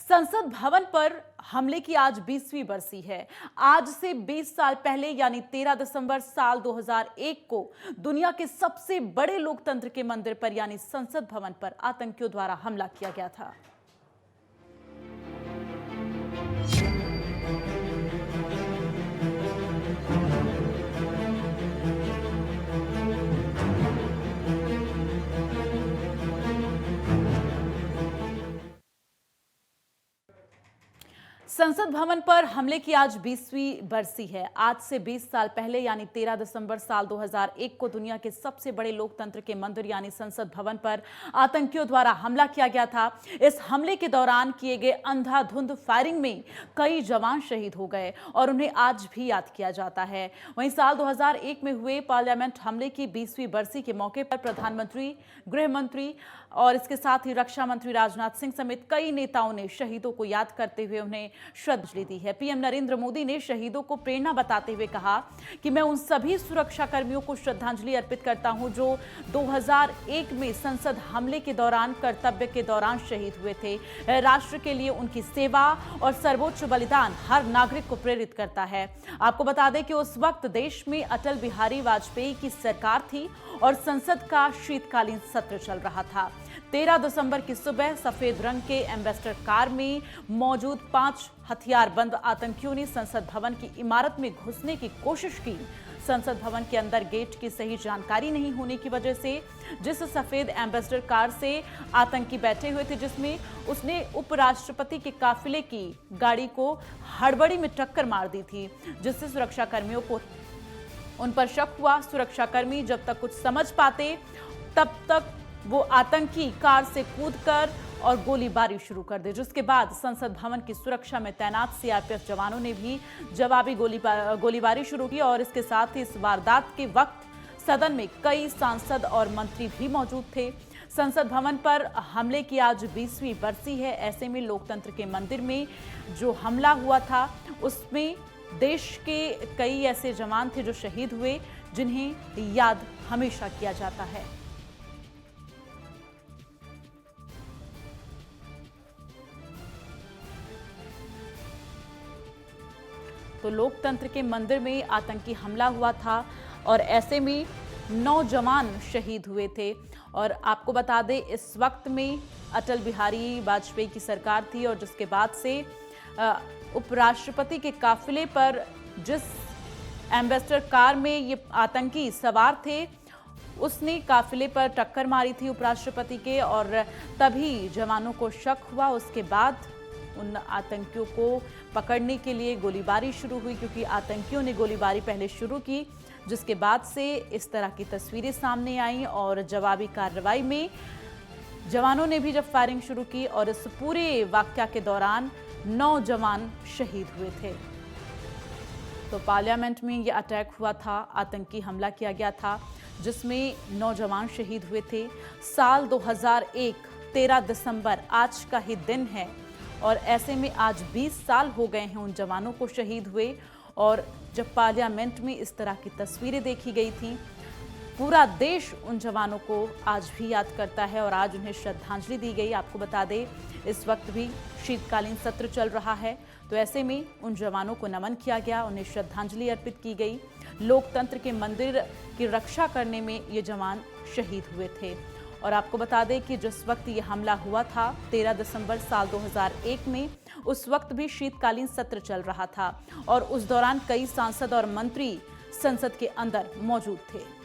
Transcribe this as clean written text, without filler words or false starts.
संसद भवन पर हमले की आज 20वीं बरसी है। आज से 20 साल पहले यानी 13 दिसंबर साल 2001 को दुनिया के सबसे बड़े लोकतंत्र के मंदिर पर यानी संसद भवन पर आतंकियों द्वारा हमला किया गया था। संसद भवन पर हमले की आज 20वीं बरसी है। आज से 20 साल पहले यानी 13 दिसंबर साल 2001 को दुनिया के सबसे बड़े लोकतंत्र के मंदिर यानी संसद भवन पर आतंकियों द्वारा हमला किया गया था। इस हमले के दौरान किए गए अंधाधुंध फायरिंग में कई जवान शहीद हो गए और उन्हें आज भी याद किया जाता है। वहीं साल 2001 में हुए पार्लियामेंट हमले की 20वीं बरसी के मौके पर प्रधानमंत्री, गृह मंत्री और इसके साथ ही रक्षा मंत्री राजनाथ सिंह समेत कई नेताओं ने शहीदों को याद करते हुए उन्हें श्रद्धांजलि दी है। पीएम नरेंद्र मोदी ने शहीदों को प्रेरणा बताते हुए कहा कि मैं उन सभी सुरक्षा कर्मियों को श्रद्धांजलि अर्पित करता हूं जो 2001 में संसद हमले के दौरान कर्तव्य के दौरान शहीद हुए थे। राष्ट्र के लिए उनकी सेवा और सर्वोच्च बलिदान हर नागरिक को प्रेरित करता है। आपको बता दें कि उस वक्त देश में अटल बिहारी वाजपेयी की सरकार थी और संसद का शीतकालीन सत्र चल रहा था। 13 दिसंबर की सुबह सफेद रंग के एम्बेसडर कार में मौजूद 5 हथियारबंद आतंकियों ने संसद भवन की इमारत में घुसने की कोशिश की। संसद भवन के अंदर गेट की सही जानकारी नहीं होने की वजह से जिस सफेद एम्बेसडर कार से आतंकी बैठे हुए थे, जिसमें उसने उपराष्ट्रपति के काफिले की गाड़ी को हड़बड़ी में टक्कर मार दी थी, जिससे सुरक्षा कर्मियों को उन पर शक हुआ। सुरक्षाकर्मी जब तक कुछ समझ पाते तब तक वो आतंकी कार से कूदकर और गोलीबारी शुरू कर दी, जिसके बाद संसद भवन की सुरक्षा में तैनात सीआरपीएफ जवानों ने भी जवाबी गोलीबारी शुरू की और इसके साथ ही इस वारदात के वक्त सदन में कई सांसद और मंत्री भी मौजूद थे। संसद भवन पर हमले की आज 20वीं बरसी है। ऐसे में लोकतंत्र के मंदिर में जो हमला हुआ था उसमें देश के कई ऐसे जवान थे जो शहीद हुए, जिन्हें याद हमेशा किया जाता है। तो लोकतंत्र के मंदिर में आतंकी हमला हुआ था और ऐसे में 9 जवान शहीद हुए थे। और आपको बता दें इस वक्त में अटल बिहारी वाजपेयी की सरकार थी और जिसके बाद से उपराष्ट्रपति के काफिले पर जिस एम्बेसडर कार में ये आतंकी सवार थे उसने काफिले पर टक्कर मारी थी उपराष्ट्रपति के और तभी जवानों को शक हुआ। उसके बाद उन आतंकियों को पकड़ने के लिए गोलीबारी शुरू हुई, क्योंकि आतंकियों ने गोलीबारी पहले शुरू की, जिसके बाद से इस तरह की तस्वीरें सामने आईं और जवाबी कार्रवाई में जवानों ने भी जब फायरिंग शुरू की और इस पूरे वाकया के दौरान 9 जवान शहीद हुए थे। तो पार्लियामेंट में ये अटैक हुआ था, आतंकी हमला किया गया था जिसमें 9 जवान शहीद हुए थे। साल 2001 13 दिसंबर आज का ही दिन है और ऐसे में आज 20 साल हो गए हैं उन जवानों को शहीद हुए। और जब पार्लियामेंट में इस तरह की तस्वीरें देखी गई थी, पूरा देश उन जवानों को आज भी याद करता है और आज उन्हें श्रद्धांजलि दी गई। आपको बता दें इस वक्त भी शीतकालीन सत्र चल रहा है, तो ऐसे में उन जवानों को नमन किया गया, उन्हें श्रद्धांजलि अर्पित की गई। लोकतंत्र के मंदिर की रक्षा करने में ये जवान शहीद हुए थे। और आपको बता दें कि जिस वक्त ये हमला हुआ था 13 दिसंबर साल 2001 में, उस वक्त भी शीतकालीन सत्र चल रहा था और उस दौरान कई सांसद और मंत्री संसद के अंदर मौजूद थे।